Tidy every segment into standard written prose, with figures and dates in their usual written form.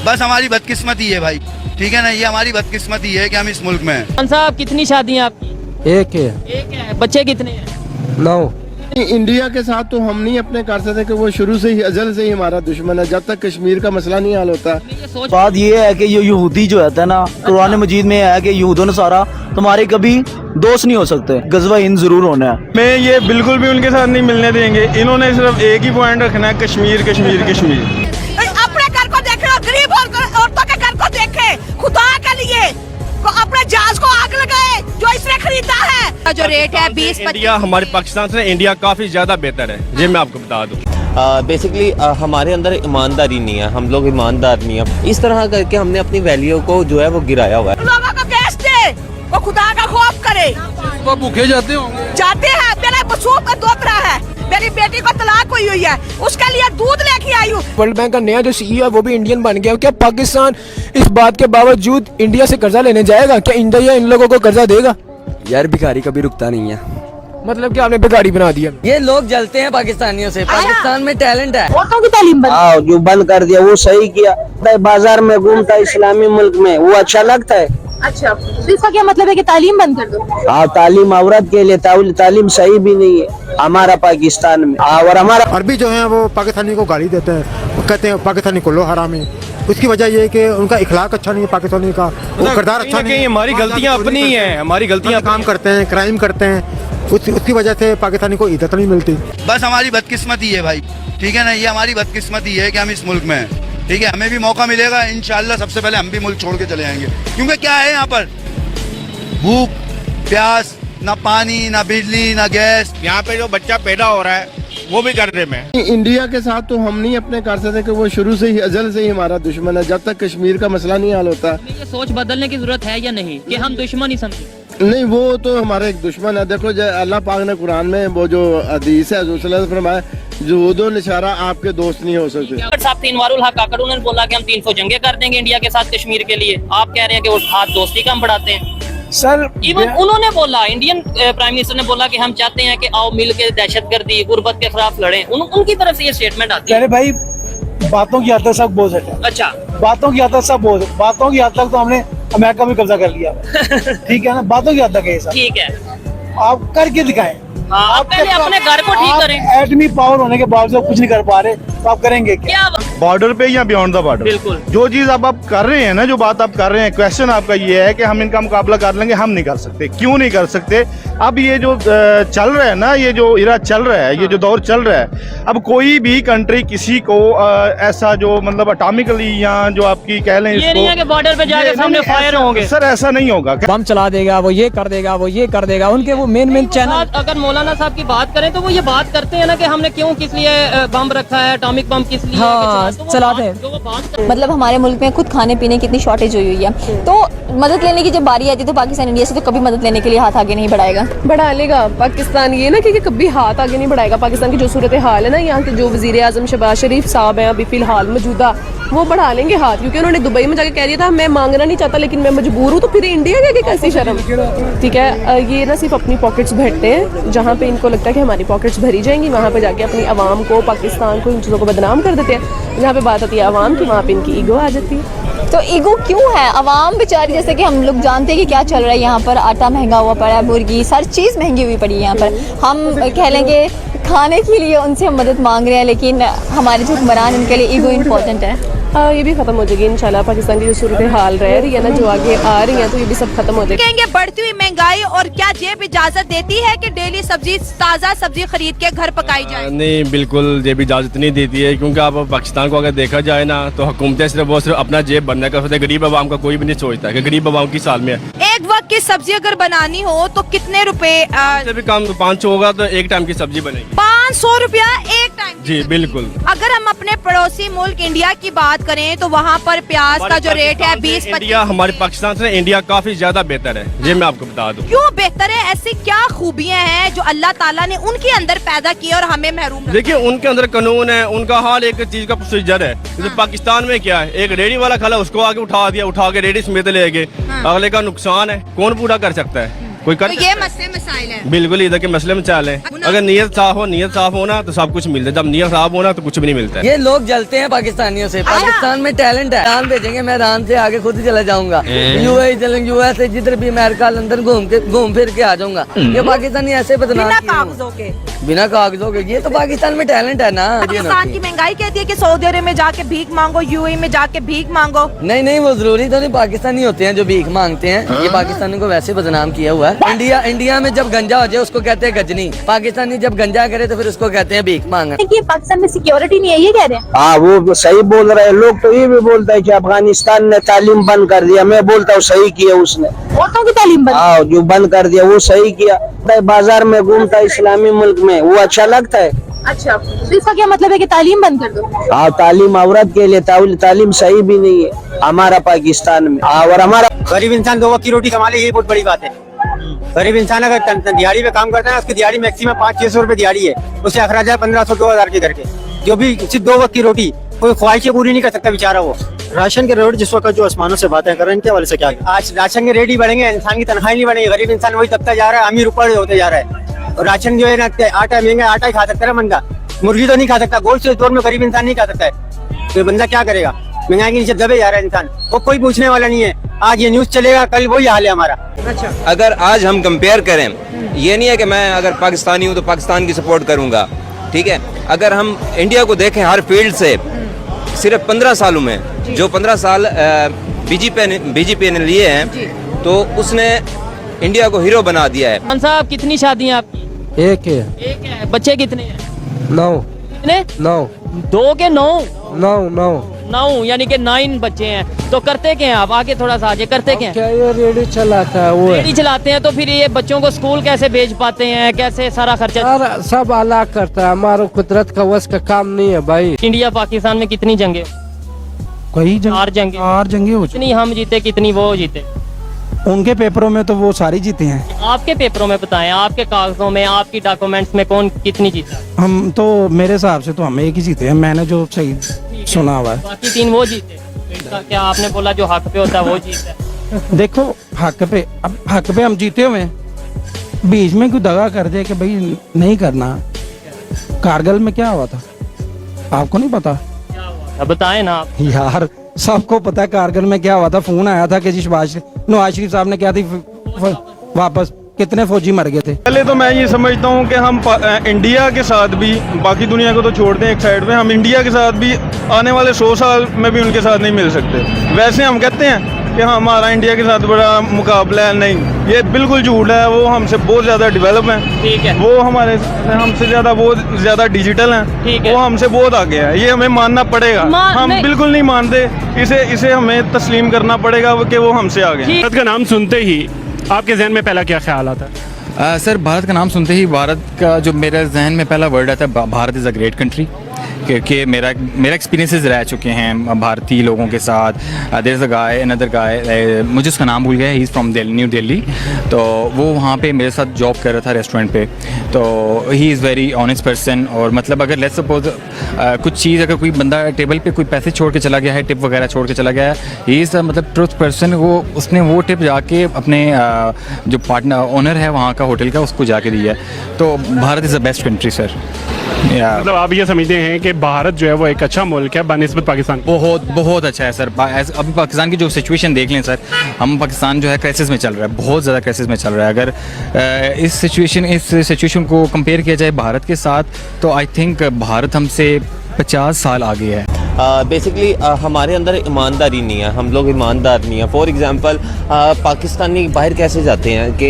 बस हमारी बदकिस्मती है भाई, ठीक है ना, ये हमारी बदकिस्मती है कि हम इस मुल्क में हैं। खान साहब कितनी शादियां आपकी? एक है। एक है। बच्चे कितने हैं? 9। इंडिया के साथ तो हम नहीं अपने कर सकते कि वो शुरू से ही अजल से ही हमारा दुश्मन है। जब तक कश्मीर का मसला नहीं हल होता। बात ये है कि ये यहूदी जो है ना, कुरान मजीद में है कि यहूदों नसारा तुम्हारे कभी दोस्त नहीं हो सकते, गजवा हिंद जरूर होना है। मैं ये बिल्कुल भी उनके साथ नहीं मिलने देंगे। इन्होंने सिर्फ एक ही पॉइंट रखना है, कश्मीर कश्मीर कश्मीर। अपने घर को देखे और गरीब औरतों के घर को देखे, खुदा के लिए अपने जहाज को आग लगाए जो इसने खरीदा है। जो रेट है 20-25। इंडिया हमारे पाकिस्तान से इंडिया काफी ज्यादा बेहतर है, ये मैं आपको बता दूं। बेसिकली हमारे अंदर ईमानदारी नहीं है, हम लोग ईमानदार नहीं है। इस तरह करके हमने अपनी वैल्यू को जो है वो गिराया हुआ है। लोगों को गैस दे, वो खुदा का खौफ करे। वो भूखे जाते होंगे। जाते हैं। मेरा बसूब का दोतरा है, मेरी बेटी को तलाक हुई है, उसके लिए दूध लेके आई हूँ। वर्ल्ड बैंक का नया जो सीईओ है वो भी इंडियन बन गया। क्या पाकिस्तान इस बात के बावजूद इंडिया से कर्जा लेने जाएगा? क्या इंडिया इन लोगों को कर्जा देगा? यार भिखारी कभी रुकता नहीं है। मतलब कि आपने भिखारी बना दिया। ये लोग जलते हैं पाकिस्तानियों से। पाकिस्तान में टैलेंट है। औरतों की तालीम बंद। जो बंद कर दिया वो सही किया। बाजार में घूमता इस्लामी मुल्क में वो अच्छा लगता है। अच्छा, तो इसका क्या मतलब है कि तालीम बंद कर दो? हाँ, तालीम औरत के लिए तालीम सही भी नहीं है हमारा पाकिस्तान में। और हमारा अरबी जो है वो पाकिस्तानी को गाली देते हैं, वो कहते हैं पाकिस्तानी को लो हरामी। उसकी वजह ये है कि उनका इखलाक अच्छा नहीं है, पाकिस्तानी का वो किरदार अच्छा नहीं है। हमारी गलतियां अपनी हैं, हमारी गलतियां काम करते हैं, क्राइम करते हैं, उसकी वजह से पाकिस्तानी को इज्जत नहीं मिलती। बस हमारी बदकिस्मती है भाई, ठीक है ना, ये हमारी बदकिस्मती है कि हम इस मुल्क में हैं, ठीक है। हमें भी मौका मिलेगा इंशाल्लाह, सबसे पहले हम भी मुल्क छोड़ के चले आएंगे। क्योंकि क्या है यहाँ पर, भूख प्यास, ना पानी, ना बिजली, ना गैस। यहाँ पे जो बच्चा पैदा हो रहा है वो भी कर्जे में। इंडिया के साथ तो हम नहीं अपने कर सकते कि वो शुरू से ही अजल से ही हमारा दुश्मन है। जब तक कश्मीर का मसला नहीं हल होता। ये सोच बदलने की जरूरत है या नहीं कि हम दुश्मन ही समझे? नहीं, वो तो हमारा एक दुश्मन है। देखो अल्लाह पाक ने कुरान में वो जो हदीस है फरमाया, जुहूदो निशारा आपके दोस्त नहीं हो सकते। साहब तीनवारुल हक आकर उन्होंने बोला कि हम 300 जंगे कर देंगे इंडिया के साथ कश्मीर के लिए। आप कह रहे हैं कि वो हाथ दोस्ती का हम बढ़ाते हैं। सर इवन उन्होंने बोला, इंडियन प्राइम मिनिस्टर ने बोला कि हम चाहते हैं कि आओ मिल के दहशतगर्दी गुर्बत के खिलाफ लड़ें। उनकी तरफ से ये स्टेटमेंट आती है। अरे भाई, बातों की हद तक सब बोल सकते हैं। अच्छा, बातों की हद तक सब बोल, बातों की हद तक तो हमने अमेरिका भी कब्जा कर लिया। ठीक है ना, बातों की हद तक है। ठीक है, आप करके दिखाएं। आप पहले अपने घर को ठीक करें। एटमी पावर होने के बावजूद कुछ नहीं कर पा रहे तो आप करेंगे क्या? बॉर्डर पे या बियॉन्ड द बॉर्डर, बिल्कुल जो चीज आप कर रहे हैं ना, जो बात आप कर रहे हैं, क्वेश्चन आपका ये है कि हम इनका मुकाबला कर लेंगे। हम नहीं कर सकते। क्यों नहीं कर सकते? अब ये जो चल रहा है ना, ये जो इरा चल रहा है, ये जो दौर चल रहा है, अब कोई भी कंट्री किसी को ऐसा जो मतलब अटॉमिकली या जो आपकी कह लें, ये नहीं है कि बॉर्डर पे जाके सामने फायर होंगे। सर ऐसा नहीं होगा। बम चला देगा, वो ये कर देगा, वो ये कर देगा। उनके वो मेन चैनल। अगर मौलाना साहब की बात करें तो वो ये बात करते हैं ना कि हमने क्यों किस लिए बम रखा है, एटॉमिक बम किस लिए चलाते हैं। मतलब हमारे मुल्क में खुद खाने पीने की इतनी शॉर्टेज हुई है, तो मदद लेने की जब बारी आती है तो पाकिस्तान इंडिया से तो कभी मदद लेने के लिए हाथ आगे नहीं बढ़ाएगा। बढ़ा लेगा पाकिस्तान, ये ना कि कभी हाथ आगे नहीं बढ़ाएगा। पाकिस्तान की जो सूरत हाल है ना, यहाँ के जो वजीर आजम शहबाज शरीफ साहब हैं अभी फिलहाल मौजूदा, वो बढ़ा लेंगे हाथ। क्योंकि उन्होंने दुबई में जाके कह दिया था मैं मांगना नहीं चाहता लेकिन मैं मजबूर हूँ। तो फिर इंडिया के कैसी शर्म। ठीक है, ये ना सिर्फ अपनी पॉकेट्स भरते हैं। जहाँ पे इनको लगता है कि हमारी पॉकेट्स भरी जाएंगी, वहाँ पे जाके अपनी आवाम को, पाकिस्तान को, इन चीज़ों को बदनाम कर देते हैं। जहाँ पे बात आती है आवाम की, वहाँ पे इनकी ईगो आ जाती है। तो ईगो क्यों है? आवाम बेचारी, जैसे कि हम लोग जानते हैं कि क्या चल रहा है यहाँ पर, आटा महंगा हुआ पड़ा है, मुर्गी, हर चीज़ महंगी हुई पड़ी है यहाँ पर। हम कह लेंगे खाने के लिए उनसे हम मदद मांग रहे हैं, लेकिन हमारे जो हुक्मरान, उनके लिए ईगो इम्पोर्टेंट है। ये भी खत्म हो जाएगी इंशाल्लाह। पाकिस्तान की जो सूरत हाल रह रही है ना, जो आगे आ रही है, तो ये भी सब खत्म हो जाएगी। कहेंगे बढ़ती हुई महंगाई और क्या जेब इजाजत देती है कि डेली सब्जी, ताज़ा सब्जी खरीद के घर पकाई जाए? नहीं, बिल्कुल जेब इजाजत नहीं देती है। क्योंकि आप पाकिस्तान को अगर देखा जाए ना, तो हुकूमतें सिर्फ अपना जेब भरने का सोचते हैं। गरीब आवाम का कोई भी नहीं सोचता कि गरीब आवाम की साल में है। एक वक्त की सब्जी अगर बनानी हो तो कितने रुपए? भी कम 500 होगा तो एक टाइम की सब्जी बनेगी। 500 रुपया एक टाइम? जी बिल्कुल। अगर हम अपने पड़ोसी मुल्क इंडिया की बात करें तो वहाँ पर प्याज का जो रेट है 20-25। इंडिया हमारे पाकिस्तान से इंडिया काफी ज्यादा बेहतर है, ये मैं आपको बता दूं। क्यों बेहतर है? ऐसी क्या खूबियाँ हैं जो अल्लाह ताला ने उनके अंदर पैदा की और हमें महरूम? देखिए, उनके अंदर कानून है, उनका हाल एक चीज का प्रोसीजर है। जैसे पाकिस्तान में क्या है, एक रेडी वाला खड़ा, उसको आगे उठा दिया, उठा के रेडी समेत ले गए। अगले का नुकसान है, कौन पूरा कर सकता है? कोई कर तो ये मसले मसाइल है। बिल्कुल इधर के मसले में चाल है। अगर नीयत साफ हो ना तो सब कुछ मिलता है, जब नीयत साफ हो ना तो कुछ भी नहीं मिलता है। ये लोग जलते हैं पाकिस्तानियों से। पाकिस्तान में टैलेंट है, ईरान भेजेंगे, मैं ईरान से आगे खुद ही चला जाऊंगा। यूएस से जिधर भी अमेरिका लंदन घूम फिर के आ जाऊंगा। ये पाकिस्तानी ऐसे बदनाम बिना कागजों के, बिना कागजों के। ये तो पाकिस्तान में टैलेंट है ना। पाकिस्तान की महंगाई कहती है कि सऊदी अरब में जाके भीख मांगो, यूएई में जाके भीख मांगो। नहीं, वो जरूरी तो नहीं पाकिस्तानी होते हैं जो भीख मांगते हैं। ये पाकिस्तानी को वैसे बदनाम किया हुआ है। इंडिया में जब गंजा हो जाए उसको कहते हैं गजनी, पाकिस्तानी जब गंजा करे तो फिर उसको कहते हैं भीख मांगा। पाकिस्तान में सिक्योरिटी नहीं है, ये कह रहे हैं। हाँ, वो सही बोल रहे हैं। लोग तो ये भी बोलता है कि अफगानिस्तान ने तालीम बंद कर दिया। मैं बोलता हूँ सही किया उसने, औरतों की तालीम बंद। हाँ, जो बंद कर दिया वो सही किया। बाजार में घूमता इस्लामी मुल्क में, वो अच्छा लगता है। अच्छा, तो इसका क्या मतलब है कि तालीम बंद कर दो? हाँ, तालीम औरत के लिए तालीम सही भी नहीं है हमारा पाकिस्तान में। और हमारा गरीब इंसान 2 वक्त की रोटी कमा ले, ये बहुत बड़ी बात है। गरीब इंसान अगर दिहाड़ी पे काम करता है, उसकी दिहाड़ी मैक्सिमम 500-600 रुपए दिहाड़ी है, उसे अखराज है 1500-2000 के करके, जो भी सिर्फ 2 वक्त की रोटी, कोई ख्वाहिशें पूरी नहीं कर सकता बेचारा वो। राशन के रेट जिस वक्त जो आसमानों से बातें कर रहे हैं, इनके वाले से क्या? आज राशन के रेट ही बढ़ेंगे, इंसान की तनख्वाही नहीं बढ़ेगी। गरीब इंसान वही तबका जा रहा है, अमीर ऊपर होते जा रहा है। और राशन जो है ना, आटा महंगा, आटा ही खा सकता है बंदा, मुर्गी तो नहीं खा सकता। गोश्त इस दौर में गरीब इंसान नहीं खा सकता है, तो बंदा क्या करेगा? महंगाई के नीचे दबे जा रहा है इंसान, वो कोई पूछने वाला नहीं है। आज ये न्यूज चलेगा, कल वही हाल है हमारा। अच्छा, अगर आज हम कंपेयर करें, ये नहीं है कि मैं अगर पाकिस्तानी हूँ तो पाकिस्तान की सपोर्ट करूँगा, ठीक है। अगर हम इंडिया को देखें हर फील्ड से, सिर्फ 15 सालों में जो 15 साल बीजेपी ने लिए हैं, तो उसने इंडिया को हीरो बना दिया है। खान साहब, कितनी शादियाँ आपकी? एक है। एक है। बच्चे कितने हैं? 9 कितने? 9 2 के 9? 9 यानी कि 9 बच्चे हैं। तो करते क्या हैं आप? आगे थोड़ा सा आगे करते क्या हैं? क्या ये रेडी चलाता है वो है। रेडी चलाते हैं, तो फिर ये बच्चों को स्कूल कैसे भेज पाते हैं? कैसे सारा खर्चा? सब अलग करता है, हमारा कुदरत का वश का काम नहीं है भाई। इंडिया पाकिस्तान में कितनी जंगे? कई 4 जंगे। 4 जंगे हो कितनी हम जीते, कितनी वो जीते? उनके पेपरों में तो वो सारी जीते हैं। आपके पेपरों में बताएं, आपके कागजों में, आपकी डॉक्यूमेंट्स में कौन कितनी जीता? हम तो मेरे हिसाब से तो हम एक ही जीते हैं, मैंने जो सही सुना हुआ है। बाकी 3 वो जीते। इसका क्या आपने बोला जो हक पे होता है वो जीता है? देखो हक पे, अब हक पे हम जीते हुए हैं, बीच में कोई दगा कर दे कि भाई नहीं करना। कारगिल में क्या हुआ था आपको नहीं पता? बताएं ना आप। यार सबको पता है कारगिल में क्या हुआ था। फोन आया था कि जी नवाज शरीफ साहब ने क्या थी वापस कितने फौजी मर गए थे। पहले तो मैं ये समझता हूँ कि हम इंडिया के साथ भी, बाकी दुनिया को तो छोड़ते हैं एक साइड में, हम इंडिया के साथ भी आने वाले 100 साल में भी उनके साथ नहीं मिल सकते। वैसे हम कहते हैं कि हमारा इंडिया के साथ बड़ा मुकाबला है, नहीं, ये बिल्कुल झूठ है। वो हमसे बहुत ज़्यादा डेवलप हैं, ठीक है। वो हमसे ज़्यादा बहुत ज़्यादा डिजिटल हैं, ठीक है। वो हमसे बहुत आगे है, ये हमें मानना पड़ेगा। हम बिल्कुल नहीं मानते, इसे हमें तस्लीम करना पड़ेगा कि वो हमसे आगे हैं। भारत का नाम सुनते ही आपके जहन में पहला क्या ख्याल आता है? सर, भारत का नाम सुनते ही भारत का जो मेरे जहन में पहला वर्ड आता है, Bharat is a great country. क्योंकि मेरा एक्सपीरियंसेस रह चुके हैं भारतीय लोगों के साथ। There is a guy, another guy, मुझे उसका नाम भूल गया, he is from New Delhi. तो वो वहाँ पे मेरे साथ जॉब कर रहा था रेस्टोरेंट पे। तो he is very honest person. और मतलब अगर लेट्स सपोज कुछ चीज़, अगर कोई बंदा टेबल पे कोई पैसे छोड़ के चला गया है, टिप वगैरह छोड़ के चला गया है, ही इज़ मतलब ट्रुथ पर्सन। उसने वो टिप जाके अपने जो पार्टनर ओनर है वहाँ का होटल का, उसको जाके दिया है। तो Bharat is the best country sir. मतलब आप ये समझते हैं कि भारत जो है वो एक अच्छा मुल्क है बनिस्बत पाकिस्तान? बहुत अच्छा है सर। अभी पाकिस्तान की जो सिचुएशन देख लें सर, हम पाकिस्तान जो है क्राइसिस में चल रहा है, बहुत ज़्यादा क्राइसिस में चल रहा है। अगर इस सिचुएशन को कंपेयर किया जाए भारत के साथ, तो आई थिंक भारत हमसे 50 साल आगे है। बेसिकली हमारे अंदर ईमानदारी नहीं है, हम लोग ईमानदार नहीं है। फॉर एग्जांपल पाकिस्तानी बाहर कैसे जाते हैं कि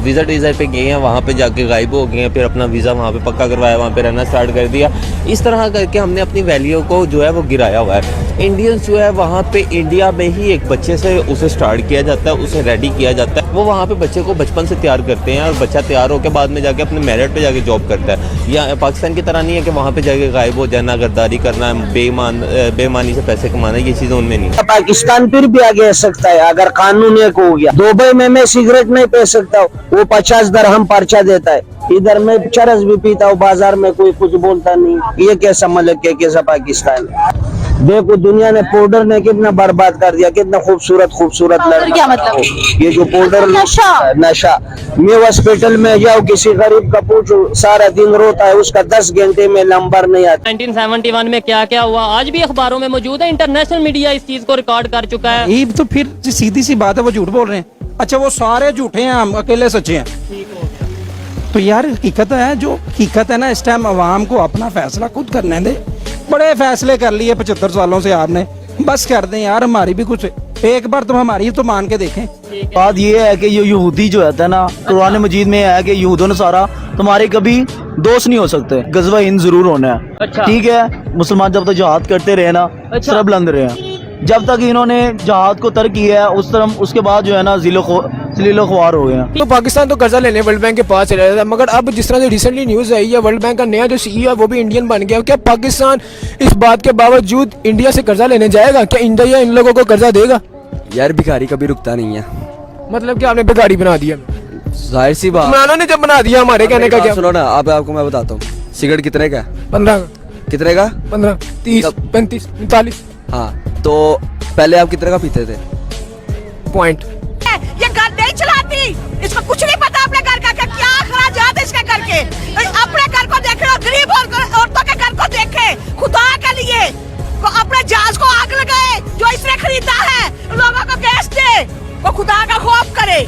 वीज़ा टीज़र पे गए हैं, वहाँ पे जाके गायब हो गए हैं, फिर अपना वीज़ा वहाँ पे पक्का करवाया, वहाँ पे रहना स्टार्ट कर दिया। इस तरह करके हमने अपनी वैल्यू को जो है वो गिराया हुआ है। इंडियंस जो है वहाँ पे इंडिया में ही एक बच्चे से उसे स्टार्ट किया जाता है, उसे रेडी किया जाता है। वो वहाँ पे बच्चे को बचपन से तैयार करते हैं और बच्चा तैयार होकर बाद में जाके अपने मेरिट पे जाके जॉब करता है। या पाकिस्तान की तरह नहीं है कि वहाँ पे जाके गायब हो जाना, गद्दारी करना, बेईमानी से पैसे कमाना, ये चीज़ें उनमें नहीं। पाकिस्तान फिर भी आगे आ सकता है अगर कानून एक हो गया। दुबई में मैं सिगरेट नहीं पी सकता हूँ, वो 50 दरहम पर्चा देता है। इधर मैं चरस भी पीता हूँ, बाजार में कोई कुछ बोलता नहीं। ये कैसा मुल्क है, कैसा पाकिस्तान है? देखो दुनिया ने पाउडर ने कितना बर्बाद कर दिया, कितना खूबसूरत खूबसूरत पाउडर क्या मतलब? ये जो पाउडर नशा मैं हॉस्पिटल में जाओ, किसी गरीब का पूछो, सारा दिन रोता है, उसका 10 घंटे में नंबर नहीं आता। 1971 में क्या क्या हुआ आज भी अखबारों में मौजूद है, इंटरनेशनल मीडिया इस चीज को रिकॉर्ड कर चुका है। ये तो फिर सीधी सी बात है, वो झूठ बोल रहे हैं। अच्छा वो सारे झूठे हैं, हम अकेले सच्चे हैं। तो यार हकीकत है, जो हकीकत है ना, इस टाइम अवाम को अपना फैसला खुद करने दे। बड़े फैसले कर लिए 75 सालों से आपने, बस कर दें यार, हमारी भी कुछ एक बार तुम हमारी तो मान के देखें। बात ये है कि ये यहूदी जो है ना, कुरान मजीद में है कि यहूदों ने सारा तुम्हारे कभी दोस्त नहीं हो सकते, गज़वा हिंद जरूर होना है। अच्छा। ठीक है, मुसलमान जब तक जहाद करते रहे ना, अच्छा। सब लंद रहे हैं, जब तक इन्होंने जहाद को तर्क किया है उस तरह, उसके बाद जो है ना जिलो ख्वार हो गए हैं। तो पाकिस्तान तो कर्जा लेने वर्ल्ड बैंक के पास चला जाता है, मगर अब जिस तरह से रिसेंटली न्यूज़ आई है, वर्ल्ड बैंक का नया जो CEO है वो भी इंडियन बन गया। क्या पाकिस्तान इस बात के बावजूद इंडिया से कर्जा लेने जाएगा? क्या इंडिया इन लोगों को कर्जा देगा? यार भिखारी कभी रुकता नहीं है। मतलब कि आपने भिखारी बना दिया? जाहिर सी बात, इमरान ने जब बना दिया, हमारे कहने का क्या? सुनो ना, अब आपको मैं बताता हूँ, सिगरेट कितने का है? 15 कितने का? 15, 30, 35, 39। हाँ, तो पहले आप कितने का पीते थे? पॉइंट। ये घर नहीं चलाती, इसको कुछ नहीं पता अपने घर का क्या अखराजात है इसके घर के। अपने घर को देखे और गरीब औरतों के घर को देखे, खुदा के लिए अपने जहाज को आग लगाए जो इसने खरीदा है, लोगों को गैस दे, वो खुदा का खौफ करे।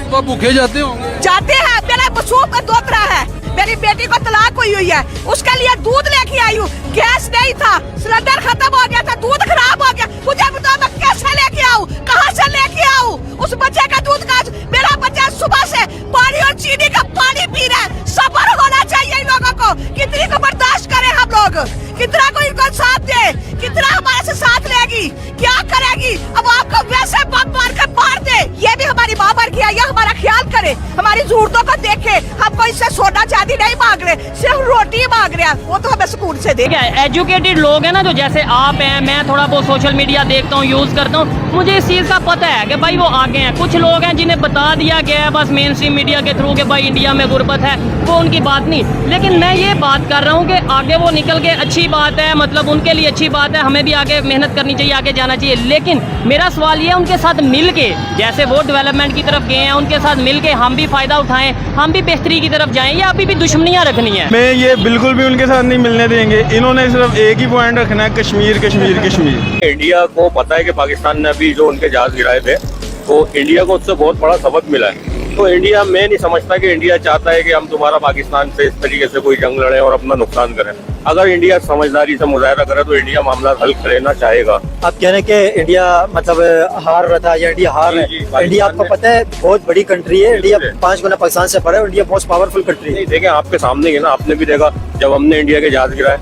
वो भूखे जाते होंगे। जाते हैं, मेरा बसूब में दोतरा है, मेरी बेटी को तलाक हुई है, उसके लिए दूध लेके आई हूँ, गैस नहीं था, सिलेंडर खत्म हो गया था, दूध खराब हो गया, मुझे बताओ मैं कैसे लेके आऊँ, कहाँ से लेके आऊँ उस बच्चे का दूध का? मेरा बच्चा सुबह से पानी और चीनी का पानी पी रहा है। सब्र होना चाहिए इन लोगों को, कितनी को बर्दाश्त करें हम लोग, कितना को इनको साथ दे, कितना हमारे से साथ लेगी, क्या करेगी? अब आपको वैसे बम मार कर मार दे, ये भी हमारी माँ मर गया, ये हमारा ख्याल करे, हमारी जरूरतों को देखे, हमको इससे सोना चांदी नहीं मांग रहे, सिर्फ रोटी मांग रहे हैं, वो तो हमें सुकून से दे। एजुकेटेड लोग हैं ना, जो जैसे आप हैं, मैं थोड़ा बहुत सोशल मीडिया देखता हूँ, यूज करता हूँ, मुझे इस चीज का पता है कि भाई वो आगे हैं। कुछ लोग हैं जिन्हें बता दिया गया है बस मेन स्ट्रीम मीडिया के थ्रू कि भाई इंडिया में गुर्बत है, वो उनकी बात नहीं। लेकिन मैं ये बात कर रहा हूँ कि आगे वो निकल के अच्छी बात है, मतलब उनके लिए अच्छी बात है, हमें भी आगे मेहनत करनी चाहिए, आगे जाना चाहिए। लेकिन मेरा सवाल ये है, उनके साथ मिल के, जैसे वो डेवलपमेंट की तरफ गए हैं, उनके साथ मिल के हम भी फायदा उठाएं, हम भी बेहतरी की तरफ जाएं, या अभी भी दुश्मनियां रखनी है? मैं ये बिल्कुल भी उनके साथ नहीं मिलने देंगे। इन्होंने सिर्फ एक ही पॉइंट रखना है, कश्मीर कश्मीर कश्मीर। इंडिया को पता है कि पाकिस्तान ने अभी जो उनके जहाज गिराए थे, तो इंडिया को उससे बहुत बड़ा सबक मिला है। तो इंडिया, मैं नहीं समझता कि इंडिया चाहता है कि हम दोबारा पाकिस्तान से इस तरीके से कोई जंग लड़े और अपना नुकसान करें। अगर इंडिया समझदारी से मुजाहरा करे तो इंडिया मामला हल करना चाहेगा। आप कह रहे हैं कि इंडिया मतलब हार रहा था या इंडिया हार रहा है? इंडिया आपको पता है बहुत बड़ी कंट्री है, इंडिया 5 गुना पाकिस्तान से बड़ा है, इंडिया बहुत पावरफुल कंट्री है। देखें आपके सामने ही ना, आपने भी देखा जब हमने इंडिया के जहाज गिराए,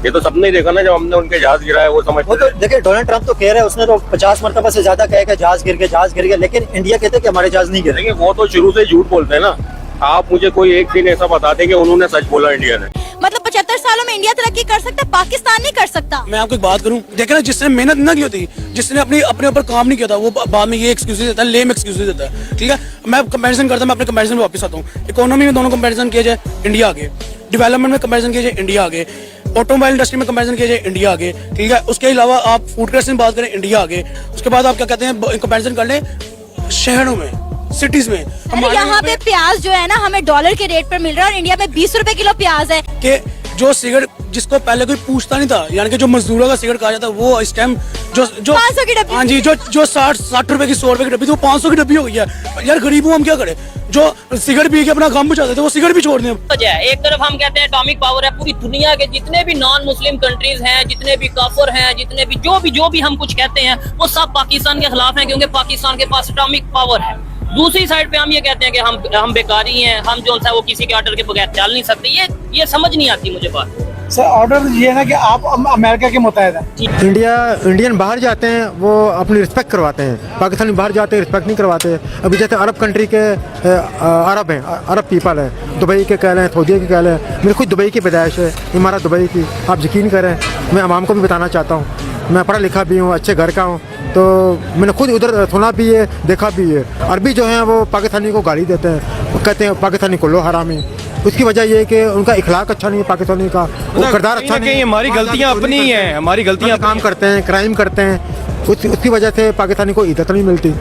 ये तो सबने ही देखा ना, जब हमने उनके जहाज गिराए वो समझ। वो तो देखिए डोनाल्ड ट्रंप तो कह रहा है, उसने तो 50 मरतबा से ज्यादा कहा कि जहाज गिर गया, लेकिन इंडिया कहते हैं कि हमारे जहाज नहीं गिरे। वो तो शुरू से झूठ बोलते हैं ना। आप मुझे कोई एक दिन ऐसा बता दें कि उन्होंने सच बोला इंडिया ने। मतलब 75 सालों में इंडिया तरक्की कर सकता, पाकिस्तान नहीं कर सकता। मैं आपको एक बात करूं, देखे ना, जिसने मेहनत ना की होती, जिसने अपने ऊपर काम नहीं किया था, वो बाद में ये एक्सक्यूजेस देता है, लेम एक्सक्यूजेस देता है। ठीक है, मैं कंपैरिजन करता हूं, मैं अपने कंपैरिजन में वापस आता हूं। इकोनॉमी में दोनों कंपैरिजन किया जाए, इंडिया आगे। डेवलपमेंट में कंपैरिजन किया जाए, इंडिया आगे। ऑटोमोबाइल इंडस्ट्री में कंपैरिजन किया जाए, इंडिया आगे। ठीक है, उसके अलावा आप फूड क्रेडिट में बात करें, इंडिया आगे। उसके बाद आप क्या कहते हैं, कंपैरिजन कर लें शहरों में, सिटीज में। यहाँ पे प्याज जो है ना हमें डॉलर के रेट पर मिल रहा है और इंडिया में 20 रुपए किलो प्याज है। कि जो सिगरेट जिसको पहले कोई पूछता नहीं था, यानी कि जो मजदूरों का सिगरेट कहा जाता है, वो इस टाइम जो 500 की डब्बी, हाँ जी, जो 60 रुपए की 100 रुपए की डब्बी थी, वो 500 की डब्बी हो गई है। यार गरीब हूँ, हम क्या करें? जो सिगरेट पी के अपना काम बचाते थे वो सिगरेट भी छोड़ दें। एक तरफ हम कहते हैं एटॉमिक पावर है, पूरी दुनिया के जितने भी नॉन मुस्लिम कंट्रीज हैं, जितने भी काफिर हैं, जितने भी जो भी हम कुछ कहते हैं, वो सब पाकिस्तान के खिलाफ हैं, क्योंकि पाकिस्तान के पास एटॉमिक पावर है। दूसरी साइड पे हम ये कहते हैं कि हम बेकारी हैं, हम जो है वो किसी के ऑर्डर के बगैर चल नहीं सकते। ये समझ नहीं आती मुझे बात। सर ऑर्डर ये है ना कि आप अमेरिका के मुताहिद हैं। इंडियन बाहर जाते हैं वो अपनी रिस्पेक्ट करवाते हैं, पाकिस्तानी बाहर जाते हैं रिस्पेक्ट नहीं करवाते। अभी जैसे अरब कंट्री के अरब हैं, अरब पीपल है, दुबई के कह लें, सऊदी के कह लें, मेरी खुद दुबई की पैदाइश है, इमारत दुबई की। आप यकीन करें, मैं अवाम को भी बताना चाहता हूँ, मैं पढ़ा लिखा भी हूँ, अच्छे घर का हूँ, तो मैंने खुद उधर सुना भी है, देखा भी है। अरबी जो हैं वो पाकिस्तानी को गाली देते हैं, कहते हैं पाकिस्तानी को लो हरामी, उसकी वजह ये है कि उनका इखलाक अच्छा नहीं है पाकिस्तानी का, वो किरदार अच्छा नहीं है। हमारी गलतियां अपनी ही हैं, हमारी गलतियां काम करते हैं, क्राइम करते हैं, उसकी वजह से पाकिस्तानी को इज्जत नहीं मिलती।